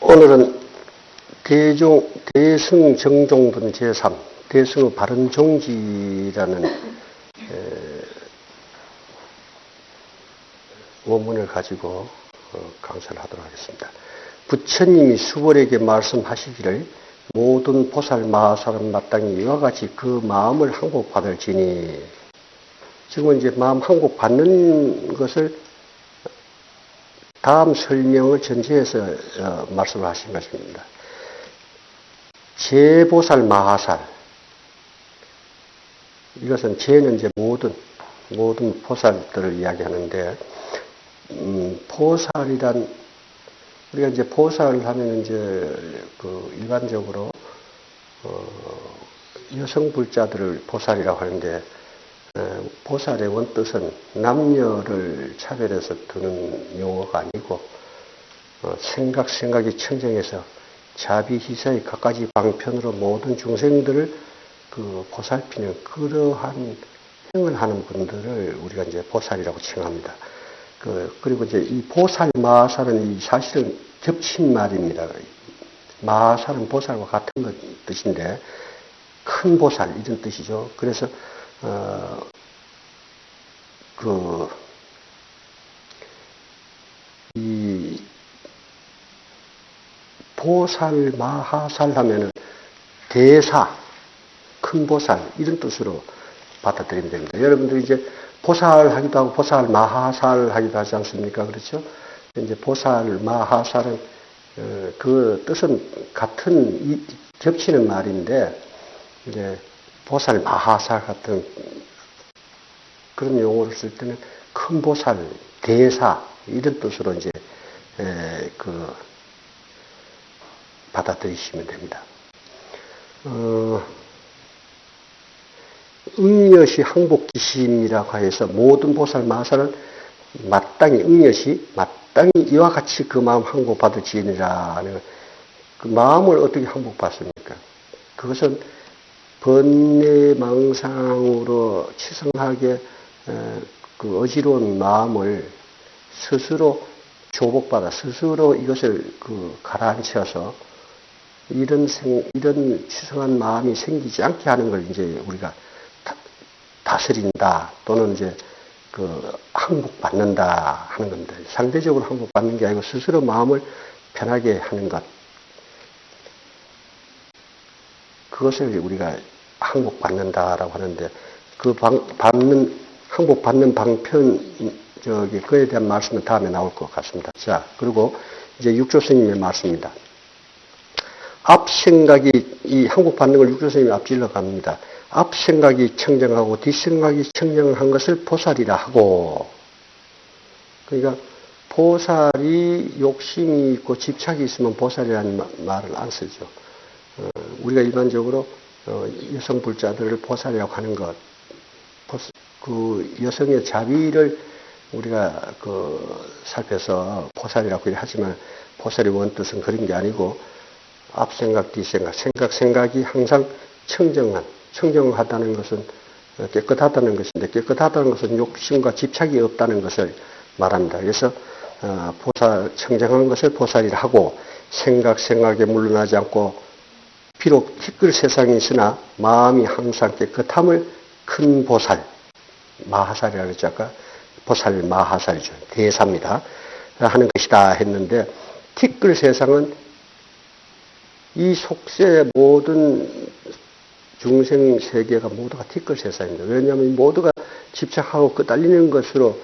오늘은 대승정종분 제3, 대승의 바른종지라는 원문을 가지고 강사를 하도록 하겠습니다. 부처님이 수월에게 말씀하시기를 모든 보살 마하살은 마땅히 이와 같이 그 마음을 항복받을지니, 지금은 이제 마음 항복받는 것을 다음 설명을 전제해서 말씀을 하신 것입니다. 제보살 마하살, 이것은 제는 이제 모든 보살들을 이야기하는데, 보살이란, 우리가 이제 보살을 하면 이제 일반적으로 여성 불자들을 보살이라고 하는데, 보살의 원뜻은 남녀를 차별해서 두는 용어가 아니고, 생각이 청정해서 자비희사의 갖가지 방편으로 모든 중생들을 보살피는 그러한 행을 하는 분들을 우리가 이제 보살이라고 칭합니다. 그리고 이제 이 보살, 마하살은 사실은 겹친 말입니다. 마하살은 보살과 같은 뜻인데, 큰 보살, 이런 뜻이죠. 그래서, 이 보살, 마하살 하면은 대사, 큰 보살, 이런 뜻으로 받아들이면 됩니다. 여러분들이 이제 보살 하기도 하고 보살, 마하살 하기도 하지 않습니까? 그렇죠? 이제 보살, 마하살은 그 뜻은 같은 겹치는 말인데, 이제 보살, 마하살 같은 그런 용어를 쓸 때는 큰 보살, 대사, 이런 뜻으로 이제 받아들이시면 됩니다. 응여시 항복기심이라고 해서 모든 보살 마하살은 마땅히 이와 같이 그 마음 항복받을지니라는, 그 마음을 어떻게 항복받습니까? 그것은 번뇌망상으로 치성하게 어지러운 마음을 스스로 조복받아 스스로 이것을 가라앉혀서 이런 치성한 마음이 생기지 않게 하는 걸 이제 우리가 다스린다, 또는 이제 항복받는다 하는 겁니다. 상대적으로 항복받는 게 아니고 스스로 마음을 편하게 하는 것, 그것을 우리가 항복받는다라고 하는데, 항복받는 방편, 그에 대한 말씀은 다음에 나올 것 같습니다. 자, 그리고 이제 육조 스님의 말씀입니다. 앞 생각이, 이 항복받는 걸 육조 스님이 앞질러 갑니다. 앞 생각이 청정하고 뒷 생각이 청정한 것을 보살이라 하고, 그러니까 보살이 욕심이 있고 집착이 있으면 보살이라는 말을 안 쓰죠. 우리가 일반적으로 여성 불자들을 보살이라고 하는 것, 그 여성의 자비를 우리가 살펴서 보살이라고 하지만, 보살의 원뜻은 그런 게 아니고 앞생각, 뒷생각, 생각이 항상 청정하다는 것은 깨끗하다는 것인데, 깨끗하다는 것은 욕심과 집착이 없다는 것을 말합니다. 그래서 청정한 것을 보살이라 하고, 생각에 물러나지 않고 비록 티끌 세상에 있으나 마음이 항상 깨끗함을 큰 보살, 마하살이라고 했죠. 아까 보살, 마하살이죠. 대사입니다. 하는 것이다 했는데, 티끌 세상은 이 속세의 모든 중생 세계가 모두가 티끌 세상입니다. 왜냐하면 모두가 집착하고 끄달리는 것으로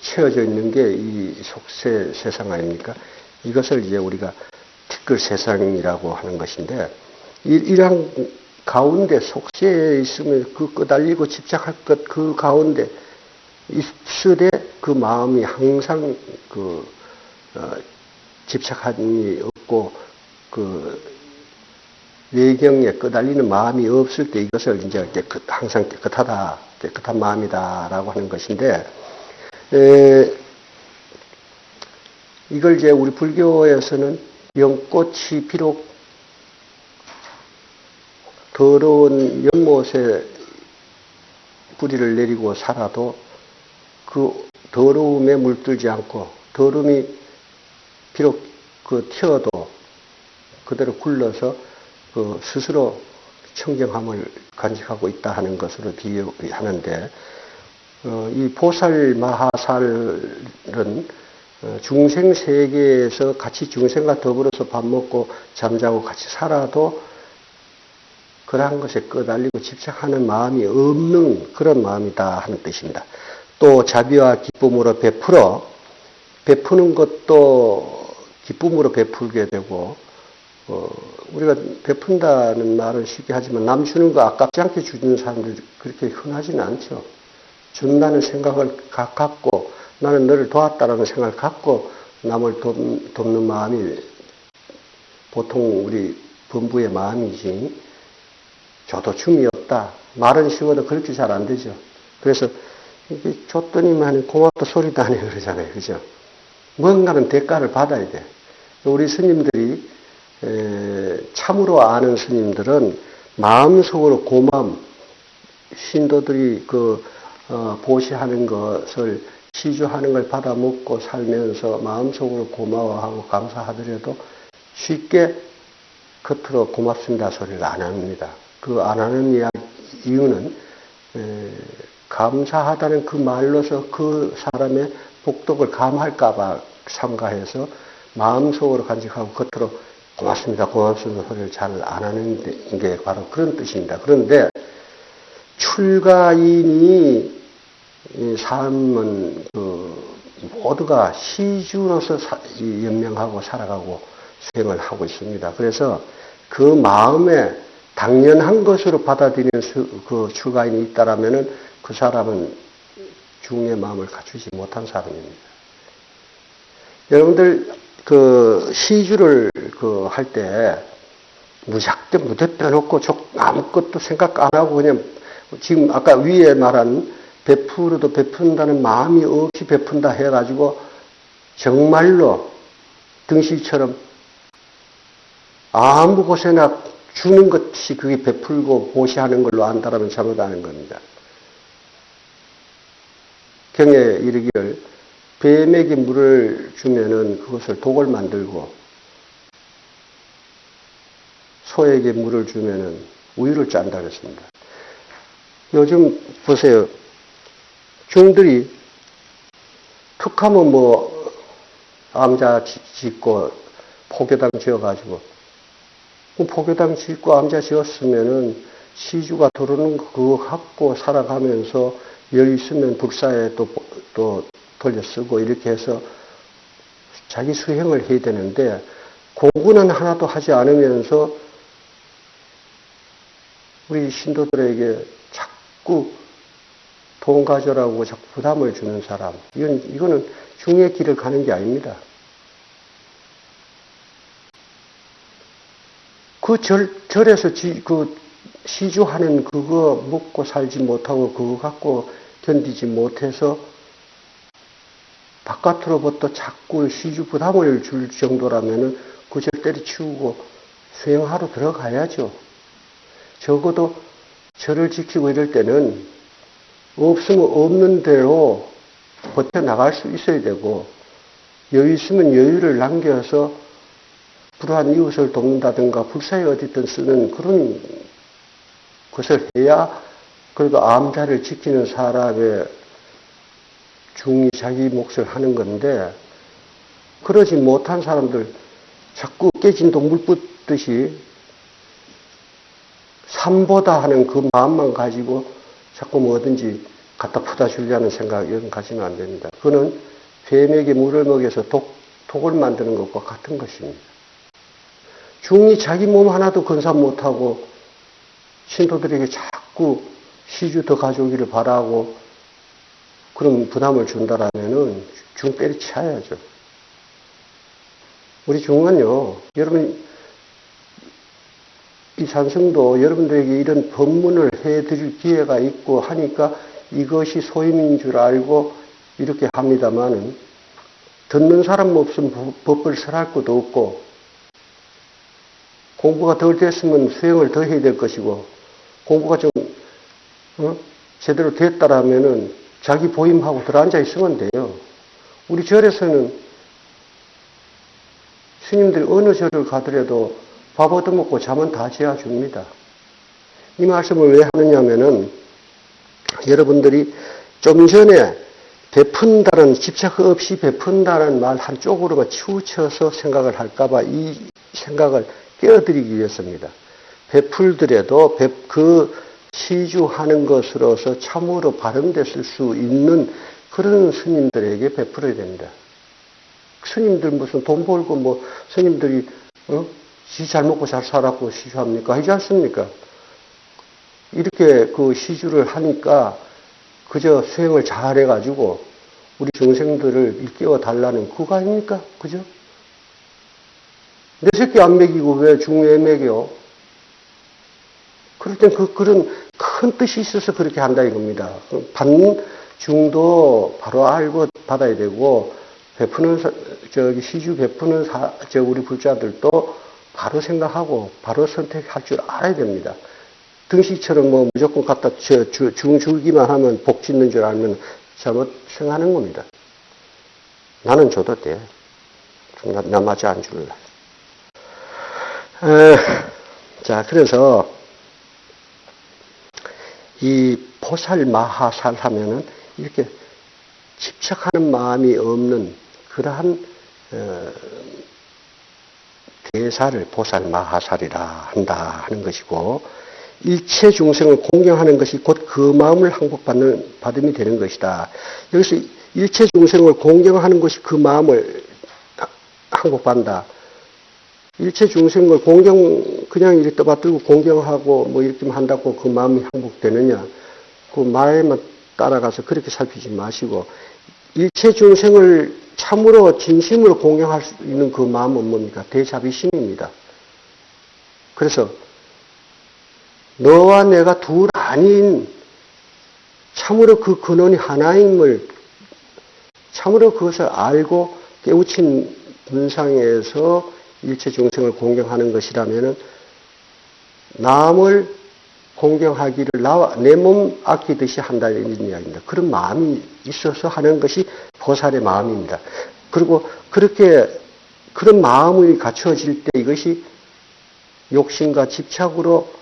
채워져 있는 게 이 속세 세상 아닙니까? 이것을 이제 우리가 티끌 세상이라고 하는 것인데, 이러한 가운데 속세에 있으면 끄달리고 집착할 것, 그 가운데 입술에 그 마음이 항상 집착함이 없고 외경에 끄달리는 마음이 없을 때 이것을 이제 항상 깨끗한 마음이다라고 하는 것인데, 이걸 이제 우리 불교에서는 연꽃이 비록 더러운 연못에 뿌리를 내리고 살아도 그 더러움에 물들지 않고 더러움이 비록 그 튀어도 그대로 굴러서 그 스스로 청정함을 간직하고 있다 하는 것으로 비유하는데 이 보살 마하살은 중생 세계에서 같이 중생과 더불어서 밥 먹고 잠자고 같이 살아도 그러한 것에 끄달리고 집착하는 마음이 없는 그런 마음이다 하는 뜻입니다. 또 자비와 기쁨으로 베푸는 것도 기쁨으로 베풀게 되고 우리가 베푼다는 말은 쉽게 하지만 남 주는 거 아깝지 않게 주는 사람들이 그렇게 흔하지는 않죠. 준다는 생각을 갖고 나는 너를 도왔다라는 생각을 갖고 남을 돕는 마음이 보통 우리 범부의 마음이지 저도 춤이 없다. 말은 쉬워도 그렇게 잘 안 되죠. 그래서 이게 줬더니만 고맙다 소리도 안 해 그러잖아요. 그죠? 뭔가는 대가를 받아야 돼. 우리 스님들이 참으로 아는 스님들은 마음속으로 고마움, 신도들이 보시하는 것을 시주하는 걸 받아 먹고 살면서 마음속으로 고마워하고 감사하더라도 쉽게 겉으로 고맙습니다 소리를 안 합니다. 그 안 하는 이유는 감사하다는 그 말로서 그 사람의 복덕을 감할까봐 삼가해서 마음속으로 간직하고 겉으로 고맙습니다 소리를 잘 안 하는 게 바로 그런 뜻입니다. 그런데 출가인이 삶은 모두가 시주로서 연명하고 살아가고 수행을 하고 있습니다. 그래서 그 마음에 당연한 것으로 받아들이는 그 출가인이 있다라면은 그 사람은 중의 마음을 갖추지 못한 사람입니다. 여러분들 시주를 할 때 무작정 무대 빼놓고 아무것도 생각 안 하고 그냥 지금 아까 위에 말한 베풀어도 베푼다는 마음이 없이 베푼다 해가지고 정말로 등실처럼 아무 곳에나 주는 것이 그게 베풀고 보시하는 걸로 안다라면 잘못하는 겁니다. 경에 이르기를 뱀에게 물을 주면은 그것을 독을 만들고 소에게 물을 주면은 우유를 짠다 그랬습니다. 요즘 보세요. 중들이 툭하면 암자 짓고 포교당 지어가지고 포교당 짓고 암자 지었으면은 시주가 들어오는 거 그거 갖고 살아가면서 여유 있으면 불사에 또 돌려 쓰고 이렇게 해서 자기 수행을 해야 되는데 공부는 하나도 하지 않으면서 우리 신도들에게 자꾸 돈 가져라고 자꾸 부담을 주는 사람 이거는 중의 길을 가는 게 아닙니다. 그 절에서 그 시주하는 그거 먹고 살지 못하고 그거 갖고 견디지 못해서 바깥으로부터 자꾸 시주 부담을 줄 정도라면은 그 절 때려치우고 수행하러 들어가야죠. 적어도 절을 지키고 이럴 때는 없으면 없는 대로 버텨나갈 수 있어야 되고 여유 있으면 여유를 남겨서 불우한 이웃을 돕는다든가 불사에 어디든 쓰는 그런 것을 해야 그래도 암자를 지키는 사람의 중이 자기 몫을 하는 건데 그러지 못한 사람들 자꾸 깨진 동물 붓듯이 삼보다 하는 그 마음만 가지고 자꾸 뭐든지 갖다 푸다 주려는 생각은 가지면 안 됩니다. 그거는 뱀에게 물을 먹여서 독을 만드는 것과 같은 것입니다. 중이 자기 몸 하나도 건사 못하고 신도들에게 자꾸 시주 더 가져오기를 바라고 그런 부담을 준다라면은 중 때려쳐야죠. 우리 중은요, 여러분, 이 산성도 여러분들에게 이런 법문을 해드릴 기회가 있고 하니까 이것이 소임인 줄 알고 이렇게 합니다만은 듣는 사람 없으면 법을 설할 것도 없고 공부가 덜 됐으면 수행을 더 해야 될 것이고 공부가 좀 제대로 됐다라면은 자기 보임하고 들어앉아 있으면 돼요. 우리 절에서는 스님들이 어느 절을 가더라도 밥 얻어먹고 잠은 다 재워줍니다. 이 말씀을 왜 하느냐면은 여러분들이 좀 전에 베푼다는, 집착 없이 베푼다는 말 한쪽으로만 치우쳐서 생각을 할까봐 이 생각을 깨어드리기 위해서입니다. 베풀더라도 그 시주하는 것으로서 참으로 발음됐을 수 있는 그런 스님들에게 베풀어야 됩니다. 스님들 무슨 돈 벌고 뭐 스님들이 지 잘 먹고 잘 살았고 시주합니까? 하지 않습니까? 이렇게 그 시주를 하니까 그저 수행을 잘 해가지고 우리 중생들을 일깨워 달라는 그거 아닙니까? 그죠? 내 새끼 안 먹이고 왜 중에 먹여? 그럴 땐 그런 큰 뜻이 있어서 그렇게 한다 이겁니다. 받는 중도 바로 알고 받아야 되고, 베푸는, 시주 베푸는 우리 불자들도 바로 생각하고 바로 선택할 줄 알아야 됩니다. 등식처럼 뭐 무조건 갖다 주기만 하면 복 짓는 줄 알면 잘못 생각하는 겁니다. 나는 줘도 돼. 나마저 안 줄래. 자, 그래서 이 보살마하살 하면은 이렇게 집착하는 마음이 없는 그러한 대사를 보살마하살이라 한다 하는 것이고, 일체 중생을 공경하는 것이 곧 그 마음을 받음이 되는 것이다. 여기서 일체 중생을 공경하는 것이 그 마음을 항복받는다. 일체 중생을 그냥 이렇게 떠받들고 공경하고 뭐 이렇게만 한다고 그 마음이 항복되느냐. 그 말에만 따라가서 그렇게 살피지 마시고, 일체 중생을 참으로 진심으로 공경할 수 있는 그 마음은 뭡니까? 대자비심입니다. 그래서 너와 내가 둘 아닌 참으로 그 근원이 하나임을 참으로 그것을 알고 깨우친 분상에서 일체 중생을 공경하는 것이라면은 남을 공경하기를 내 몸 아끼듯이 한다는 이야기입니다. 그런 마음이 있어서 하는 것이 보살의 마음입니다. 그리고 그런 마음이 갖춰질 때 이것이 욕심과 집착으로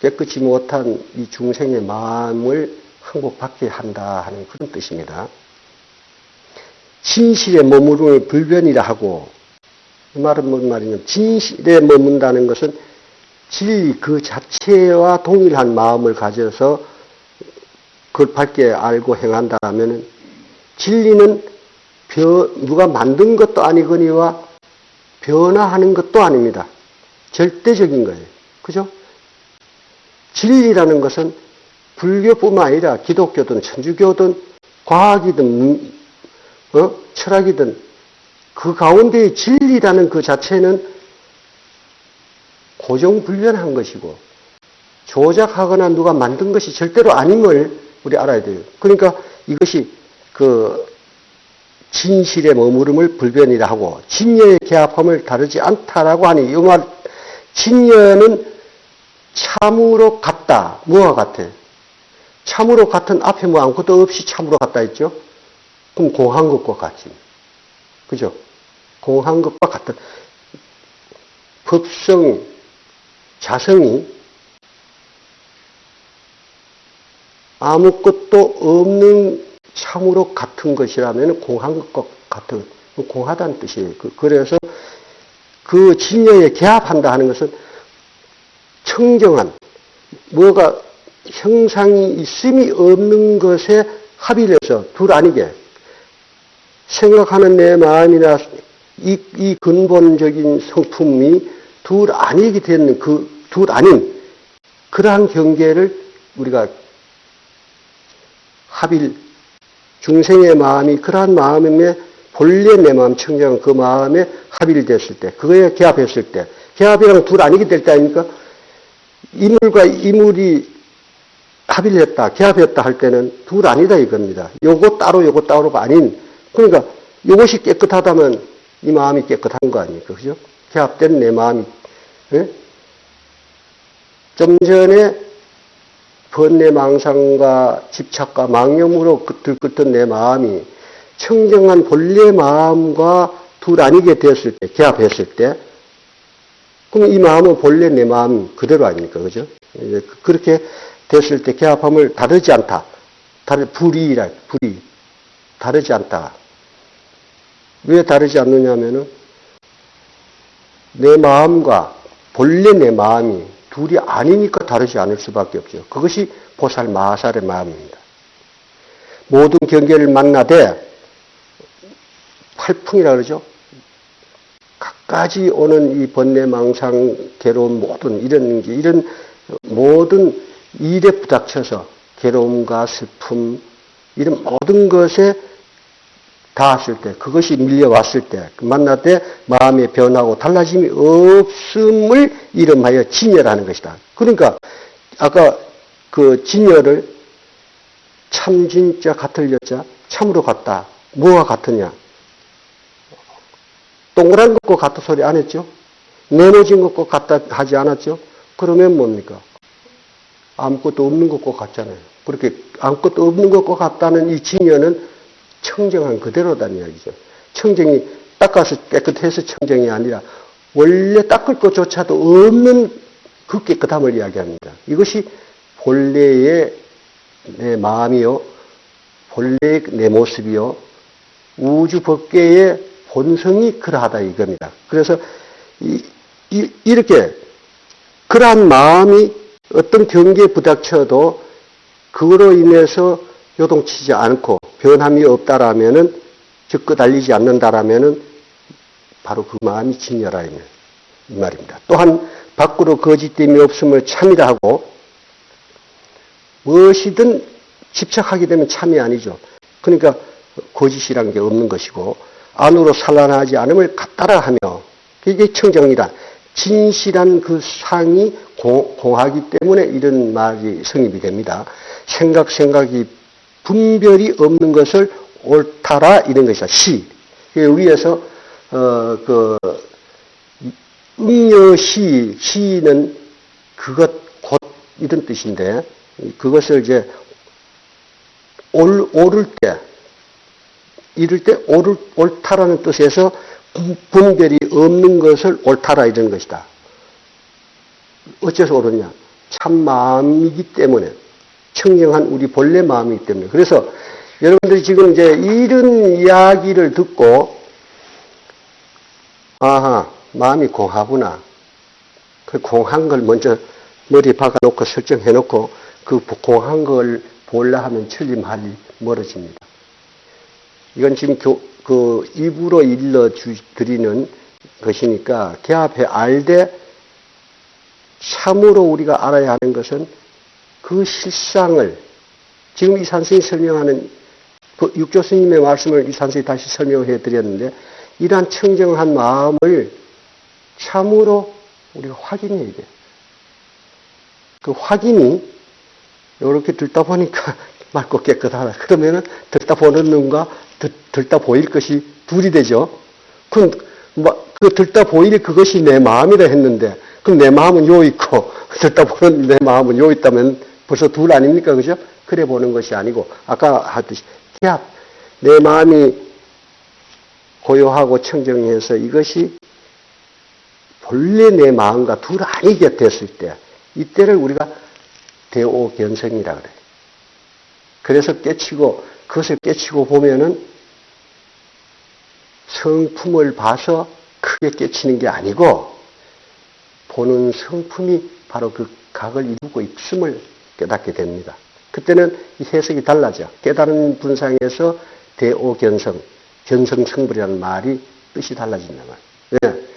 깨끗이 못한 이 중생의 마음을 항복받게 한다 하는 그런 뜻입니다. 진실에 머무름을 불변이라 하고, 이 말은 뭔 말이냐면 진실에 머문다는 것은 진리 그 자체와 동일한 마음을 가져서 그걸 밝게 알고 행한다면 진리는 누가 만든 것도 아니거니와 변화하는 것도 아닙니다. 절대적인 거예요. 그죠? 진리라는 것은 불교뿐만 아니라 기독교든 천주교든 과학이든 철학이든 그 가운데의 진리라는 그 자체는 고정불변한 것이고 조작하거나 누가 만든 것이 절대로 아님을 우리 알아야 돼요. 그러니까 이것이 그 진실의 머무름을 불변이라 하고 진여의 개합함을 다르지 않다라고 하니, 이 말 진여는 참으로 같다. 뭐와 같아? 참으로 같은 앞에 뭐 아무것도 없이 참으로 같다 했죠? 그럼 공한 것과 같지. 그죠? 공한 것과 같은 법성, 자성이 아무것도 없는 참으로 같은 것이라면 공한 것과 같은, 공하다는 뜻이에요. 그래서 그 진여에 개합한다 하는 것은 청정한, 뭐가 형상이 있음이 없는 것에 합의를 해서 둘 아니게 생각하는 내 마음이나 이 근본적인 성품이 둘 아니게 되는 둘 아닌 그러한 경계를 우리가 합일, 중생의 마음이 그러한 마음에 본래 내 마음 청정한 그 마음에 합일됐을 때, 그거에 개합했을 때, 개합이랑 둘 아니게 될 때 아닙니까? 이물과 이물이 합일했다, 개합했다 할 때는 둘 아니다 이겁니다. 요거 따로가 아닌, 그러니까 요것이 깨끗하다면 이 마음이 깨끗한 거 아닙니까? 그죠? 개합된 내 마음이, 예? 좀 전에 번뇌망상과 집착과 망념으로 들끓던 내 마음이 청정한 본래 마음과 둘 아니게 되었을 때, 개합했을 때, 그럼 이 마음은 본래 내 마음 그대로 아닙니까? 그죠? 그렇게 됐을 때 개합함을 다르지 않다. 불이라, 불이. 다르지 않다. 왜 다르지 않느냐 하면은, 내 마음과 본래 내 마음이 둘이 아니니까 다르지 않을 수밖에 없죠. 그것이 보살 마살의 마음입니다. 모든 경계를 만나되, 활풍이라 그러죠. 갖가지 오는 이 번뇌망상, 괴로움, 이런 모든 일에 부닥쳐서 괴로움과 슬픔, 이런 모든 것에 닿았을 때, 그것이 밀려왔을 때, 만날 때 마음의 변하고 달라짐이 없음을 이름하여 진여라는 것이다. 그러니까 아까 그 진여를 참 진짜 같을 여자, 참으로 같다. 뭐가 같으냐? 동그란 것과 같다 소리 안 했죠? 네모진 것과 같다 하지 않았죠? 그러면 뭡니까? 아무것도 없는 것과 같잖아요. 그렇게 아무것도 없는 것과 같다는 이 진여는 청정한 그대로다는 이야기죠. 청정이 닦아서 깨끗해서 청정이 아니라 원래 닦을 것조차도 없는 그 깨끗함을 이야기합니다. 이것이 본래의 내 마음이요, 본래의 내 모습이요, 우주 법계의 본성이 그러하다 이겁니다. 그래서 이렇게 그러한 마음이 어떤 경계에 부닥쳐도 그거로 인해서 요동치지 않고 변함이 없다라면은, 즉 끄달리지 않는다라면은 바로 그 마음이 진여라 이 말입니다. 또한 밖으로 거짓됨이 없음을 참이라 하고, 무엇이든 집착하게 되면 참이 아니죠. 그러니까 거짓이라는 게 없는 것이고, 안으로 산란하지 않음을 갖다라 하며, 이게 청정이라 진실한 그 상이 공하기 때문에 이런 말이 성립이 됩니다. 생각이 분별이 없는 것을 옳다라 이런 것이다. 위에서 시는 그것 곧 이런 뜻인데, 그것을 이제 옳을 때, 이럴 때 옳다라는 뜻에서 분별이 없는 것을 옳다라 이런 것이다. 어째서 옳으냐? 참 마음이기 때문에, 청정한 우리 본래 마음이기 때문에. 그래서 여러분들이 지금 이제 이런 이야기를 듣고, 아하, 마음이 공하구나. 그 공한 걸 먼저 머리에 박아놓고 설정해놓고 그 공한 걸 보려 하면 천림할이 멀어집니다. 이건 지금 입으로 일러드리는 것이니까 개합해 알되 참으로 우리가 알아야 하는 것은 그 실상을, 지금 이 선생님이 설명하는 그 육조 스님의 말씀을 이 선생님이 다시 설명해 드렸는데, 이러한 청정한 마음을 참으로 우리가 확인해야 돼요. 그 확인이 이렇게 들다 보니까 맑고 깨끗하다. 그러면은 들다 보는 눈과 들다 보일 것이 둘이 되죠. 그 들다 보일 그것이 내 마음이라 했는데, 그럼 내 마음은 요 있고 들다 보는 내 마음은 요 있다면 벌써 둘 아닙니까? 그죠? 그래 보는 것이 아니고, 아까 하듯이 내 마음이 고요하고 청정해서 이것이 본래 내 마음과 둘 아니게 됐을 때, 이때를 우리가 대오견성이라 그래요. 그래서 그것을 깨치고 보면은 성품을 봐서 크게 깨치는 게 아니고, 보는 성품이 바로 그 각을 이루고 있음을 깨닫게 됩니다. 그때는 이 해석이 달라져. 깨달은 분상에서 대오견성, 견성성불이라는 말이 뜻이 달라진단 말이에요. 네.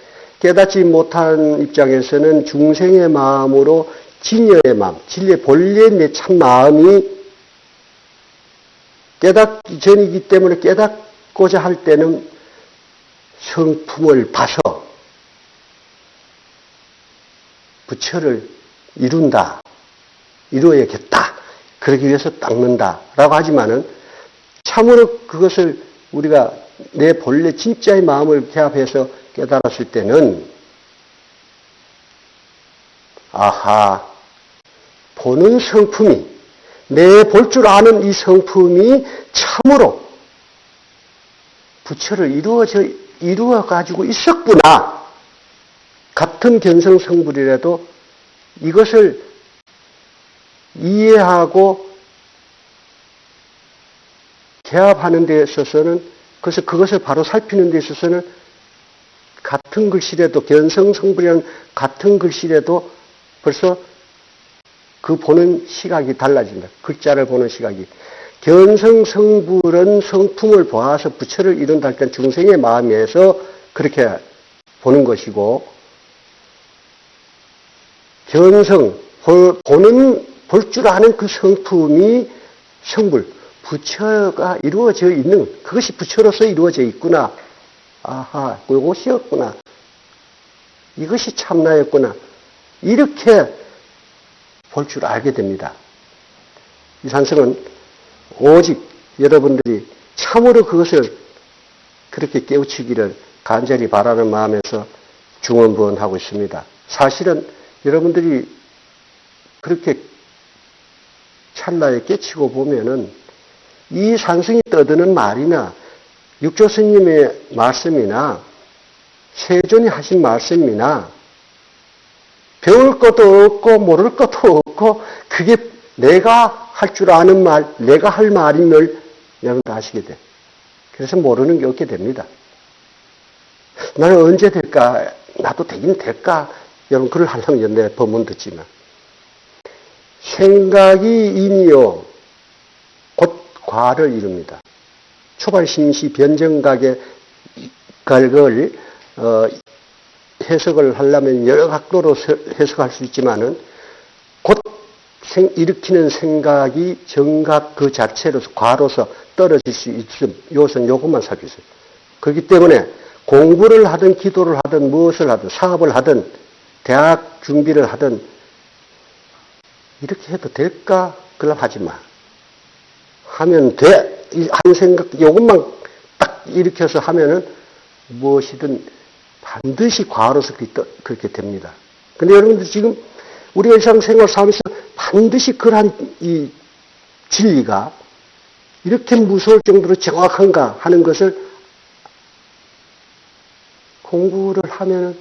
깨닫지 못한 입장에서는 중생의 마음으로 진여의 마음, 진리의 본래 내 참 마음이 깨닫기 전이기 때문에 깨닫고자 할 때는 성품을 봐서 부처를 이루어야겠다. 그러기 위해서 닦는다라고 하지만은, 참으로 그것을 우리가 내 본래 진짜의 마음을 개합해서 깨달았을 때는, 아하, 보는 성품이 내 볼 줄 아는 이 성품이 참으로 부처를 이루어 가지고 있었구나. 같은 견성성불이라도 이것을 이해하고 개합하는 데 있어서는, 그래서 그것을 바로 살피는 데 있어서는 같은 글씨라도, 견성성불이라는 같은 글씨라도 벌써 그 보는 시각이 달라진다. 글자를 보는 시각이. 견성성불은 성품을 보아서 부처를 이룬다 할 때 중생의 마음에서 그렇게 보는 것이고, 볼 줄 아는 그 성품이 성불, 부처가 이루어져 있는, 그것이 부처로서 이루어져 있구나. 아하, 그것이었구나. 이것이 참나였구나. 이렇게 볼 줄 알게 됩니다. 이 산성은 오직 여러분들이 참으로 그것을 그렇게 깨우치기를 간절히 바라는 마음에서 중언부언하고 있습니다. 사실은 여러분들이 그렇게 찰나에 깨치고 보면은 이 산성이 떠드는 말이나 육조 스님의 말씀이나 세존이 하신 말씀이나 배울 것도 없고 모를 것도 없고 그게 내가 할 줄 아는 말, 내가 할 말임을 여러분 다 아시게 돼. 그래서 모르는 게 없게 됩니다. 나는 언제 될까? 나도 되긴 될까? 여러분 그걸 하려면 내 법문 듣지만. 생각이 인이요 곧 과를 이룹니다. 초발심시 변정각의 각을 해석을 하려면 여러 각도로 해석할 수 있지만은 곧 일으키는 생각이 정각 그 자체로서 과로서 떨어질 수 있음. 이것은 요것만 살펴주세요. 그렇기 때문에 공부를 하든 기도를 하든 무엇을 하든 사업을 하든 대학 준비를 하든 이렇게 해도 될까? 그럼 하지 마. 하면 돼. 한 생각, 요것만 딱 일으켜서 하면은 무엇이든 반드시 과로서 그렇게 됩니다. 근데 여러분들 지금 우리 일상생활 삶에서 반드시 그러한 이 진리가 이렇게 무서울 정도로 정확한가 하는 것을 공부를 하면은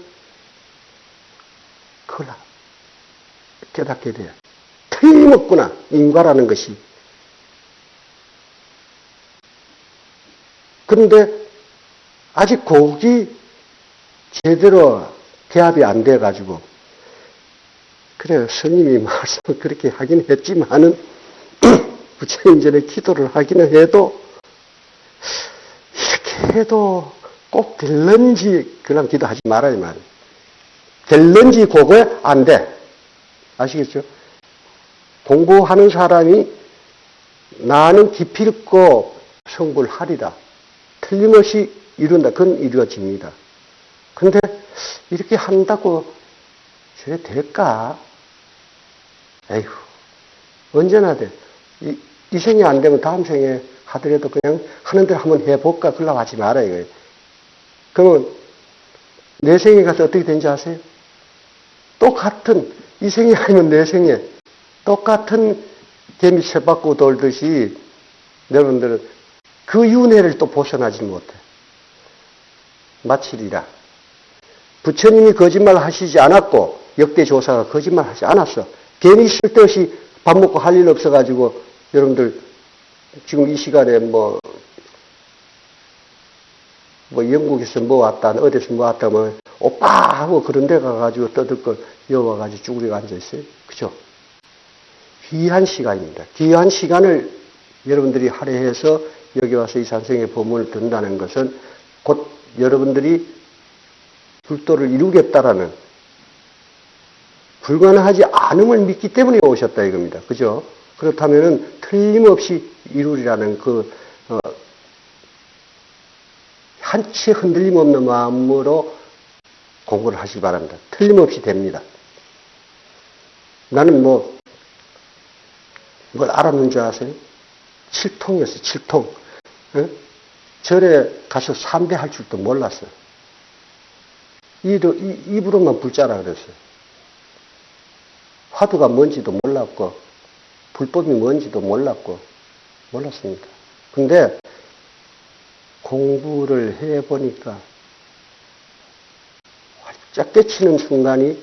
그걸 깨닫게 돼요. 틀림없구나, 인과라는 것이. 그런데 아직 곡이 제대로 개합이 안 돼가지고, 그래요. 스님이 말씀을 그렇게 하긴 했지만은, 부처님 전에 기도를 하기는 해도, 이렇게 해도 꼭 될런지, 그냥 기도하지 말아야 말이에요. 될런지 그거에 안 돼. 아시겠죠? 공부하는 사람이 나는 기필코 성불하리라. 틀림없이 이룬다. 그건 이루어집니다. 근데 이렇게 한다고 저래 될까? 에휴, 언제나 돼. 이 생이 안 되면 다음 생에 하더라도 그냥 하는 대로 한번 해볼까? 그러려고 하지 말아요. 이거예요. 그러면 내 생에 가서 어떻게 되는지 아세요? 똑같은, 이 생이 아니면 내 생에 똑같은 개미 쇠바퀴 돌듯이 여러분들은 그 윤회를 또 벗어나지 못해. 마치리라. 부처님이 거짓말 하시지 않았고 역대 조사가 거짓말 하지 않았어. 괜히 쓸데없이 밥 먹고 할 일 없어가지고 여러분들 지금 이 시간에 뭐 영국에서 뭐 왔다, 어디서 뭐 왔다, 뭐 오빠 하고 그런 데 가가지고 떠들걸 여와가지고 쭈그리고 앉아있어요. 그죠? 귀한 시간입니다. 귀한 시간을 여러분들이 할애해서 여기 와서 이 산성의 법문을 듣는다는 것은 곧 여러분들이 불도를 이루겠다라는 불가능하지 않음을 믿기 때문에 오셨다 이겁니다. 그죠? 그렇다면은 틀림없이 이루리라는 한치 흔들림 없는 마음으로 공부를 하시기 바랍니다. 틀림없이 됩니다. 나는 뭘 알았는 줄 아세요? 7통이었어요. 7통. 응? 절에 가서 삼배할 줄도 몰랐어요. 입으로만 불자라 그랬어요. 화두가 뭔지도 몰랐고 불법이 뭔지도 몰랐습니다. 근데 공부를 해보니까 활짝 깨치는 순간이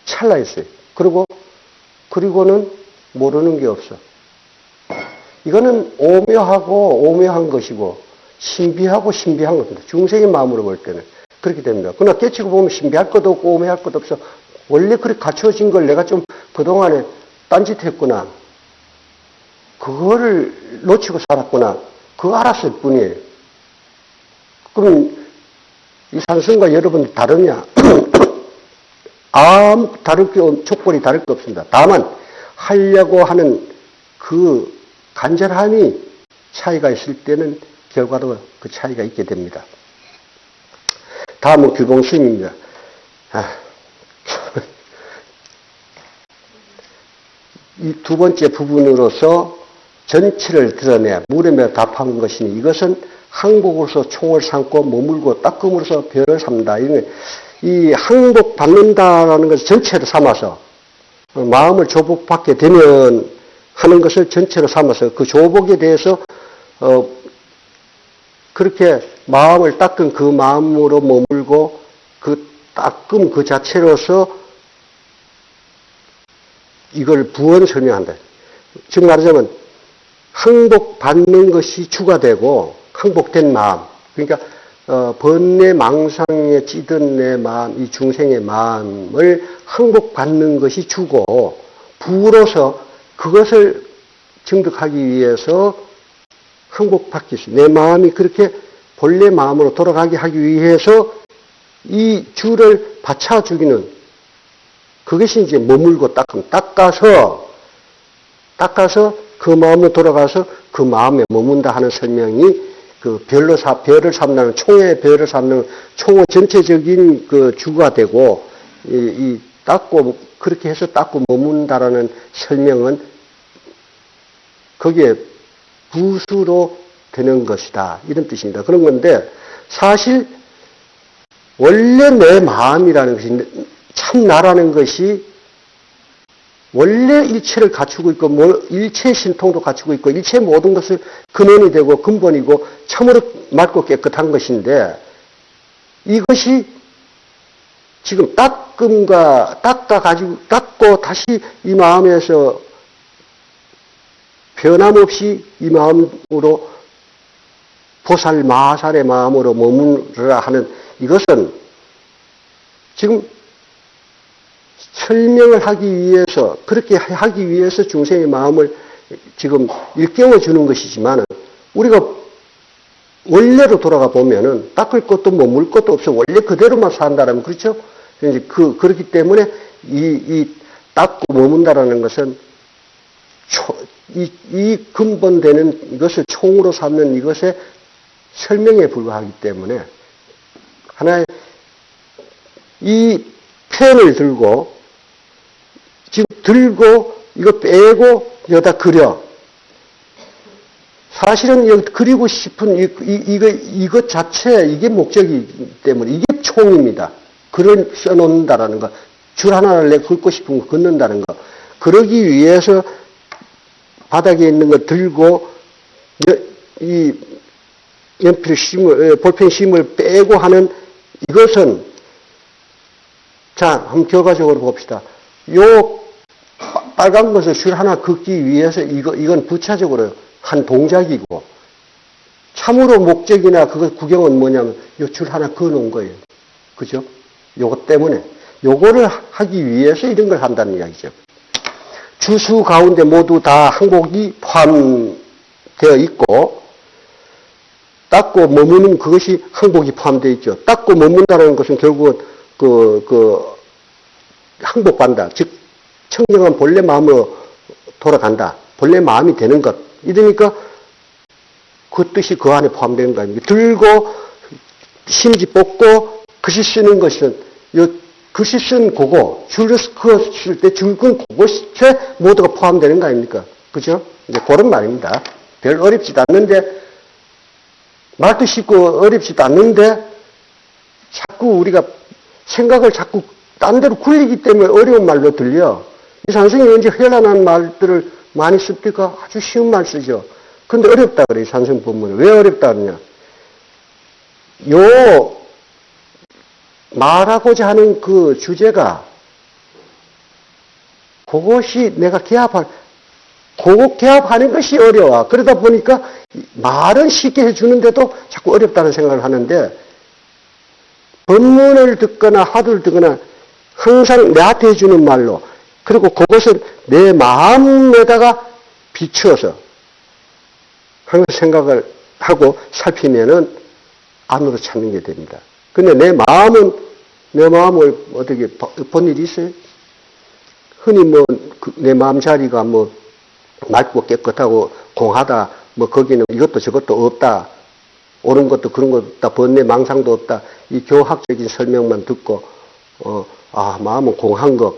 찰나였어요. 그리고는 모르는 게 없어. 이거는 오묘한 것이고 신비하고 신비한 겁니다. 중생의 마음으로 볼 때는 그렇게 됩니다. 그러나 깨치고 보면 신비할 것도 없고 오묘할 것도 없어. 원래 그렇게 갖춰진 걸 내가 좀 그동안에 딴짓했구나. 그거를 놓치고 살았구나. 그거 알았을 뿐이에요. 그럼 이 산성과 여러분이 다르냐? 족벌이 다를 게 없습니다. 다만 하려고 하는 그 간절함이 차이가 있을 때는 결과도 그 차이가 있게 됩니다. 다음은 규봉스님입니다. 이 두 번째 부분으로서 전체를 드러내 물으며 답한 것이니 이것은 항복으로서 총을 삼고 머물고 닦음으로써 별을 삼다. 이 항복 받는다라는 것을 전체로 삼아서 마음을 조복받게 되면 하는 것을 전체로 삼아서 그 조복에 대해서 그렇게 마음을 닦은 그 마음으로 머물고 그 닦음 그 자체로서 이걸 부언 설명한다. 즉 말하자면 항복받는 것이 주가 되고 항복된 마음, 그러니까 번뇌 망상에 찌든 내 마음, 이 중생의 마음을 항복받는 것이 주고 부로서 그것을 증득하기 위해서 항복받기 있습니다. 내 마음이 그렇게 본래 마음으로 돌아가게 하기 위해서 이 주를 받쳐 주기는 그것이 이제 머물고 닦아서 그 마음으로 돌아가서 그 마음에 머문다 하는 설명이 그 별을 삼는 총의 별을 삼는 총의 전체적인 그 주가 되고 이 닦고 그렇게 해서 닦고 머문다라는 설명은 거기에 부수로 되는 것이다 이런 뜻입니다. 그런 건데 사실 원래 내 마음이라는 것이 참 나라는 것이 원래 일체를 갖추고 있고 일체의 신통도 갖추고 있고 일체의 모든 것을 근원이 되고 근본이고 참으로 맑고 깨끗한 것인데 이것이 지금 닦고 다시 이 마음에서 변함없이 이 마음으로 보살 마살의 마음으로 머무르라 하는 이것은 지금 설명을 하기 위해서 그렇게 하기 위해서 중생의 마음을 지금 일깨워 주는 것이지만 우리가 원래로 돌아가 보면은 닦을 것도 머물 것도 없어 원래 그대로만 산다라면 그렇죠? 이제 그렇기 때문에 이 닦고 머문다라는 것은 이 근본되는 이것을 총으로 삼는 이것의 설명에 불과하기 때문에 하나의 이 펜을 들고 이거 빼고 여기다 그려. 사실은 여기 그리고 싶은 이것 자체 이게 목적이기 때문에 이게 총입니다. 글을 써놓는다라는 거. 줄 하나를 내 긋고 싶은 거 긋는다는 거. 그러기 위해서 바닥에 있는 거 들고 이 볼펜 심을 빼고 하는 이것은 자, 한번 결과적으로 봅시다. 요 빨간 것을 줄 하나 긋기 위해서 이건 부차적으로 한 동작이고 참으로 목적이나 그것 구경은 뭐냐면 요 줄 하나 그어놓은 거예요. 그죠? 요것 때문에 요거를 하기 위해서 이런 걸 한다는 이야기죠. 주수 가운데 모두 다 항복이 포함되어 있고 닦고 머무는 그것이 항복이 포함되어 있죠. 닦고 머문다는 것은 결국은 항복한다. 즉 청정한 본래 마음으로 돌아간다. 본래 마음이 되는 것. 이러니까 그 뜻이 그 안에 포함되는 거 아닙니까? 들고 심지 뽑고 글씨 쓰는 것은 글씨 쓴 그거 줄을 그었을 때 줄근 그것에 모두가 포함되는 거 아닙니까? 그죠? 이제 그런 말입니다. 별 어렵지도 않는데 말도 쉽고 어렵지도 않는데 자꾸 우리가 생각을 자꾸 딴 데로 굴리기 때문에 어려운 말로 들려. 이 산성이 언제 현란한 말들을 많이 씁니까? 아주 쉬운 말 쓰죠. 근데 어렵다 그래, 이 산성 본문은. 왜 어렵다 그러냐? 요, 말하고자 하는 그 주제가, 그것이 내가 개합하는 것이 어려워. 그러다 보니까 말은 쉽게 해주는데도 자꾸 어렵다는 생각을 하는데, 본문을 듣거나 화두를 듣거나 항상 내한테 해주는 말로, 그리고 그것을 내 마음에다가 비추어서 항상 생각을 하고 살피면은 안으로 찾는 게 됩니다. 근데 내 마음을 어떻게 본 일이 있어요? 흔히 내 마음 자리가 맑고 깨끗하고 공하다, 거기는 이것도 저것도 없다, 옳은 것도 그런 것도 없다, 번뇌 망상도 없다, 이 교학적인 설명만 듣고, 마음은 공한 것,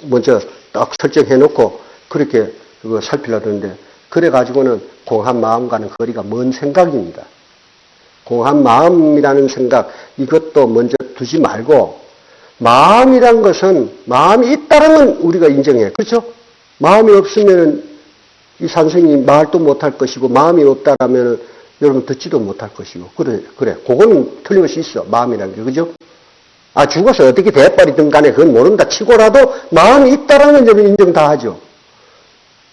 먼저 딱 설정해 놓고, 그렇게 그거 살피려고 하는데, 그래가지고는 공한 마음과는 거리가 먼 생각입니다. 공한 마음이라는 생각, 이것도 먼저 두지 말고, 마음이란 것은, 마음이 있다는 건 우리가 인정해. 그렇죠? 마음이 없으면 이 산성이 말도 못할 것이고, 마음이 없다라면 여러분 듣지도 못할 것이고, 그래. 그거는 틀림없이 있어. 마음이라는 게. 그죠? 죽어서 어떻게 대빨이든 간에 그건 모른다 치고라도 마음이 있다라는 점을 인정 다 하죠.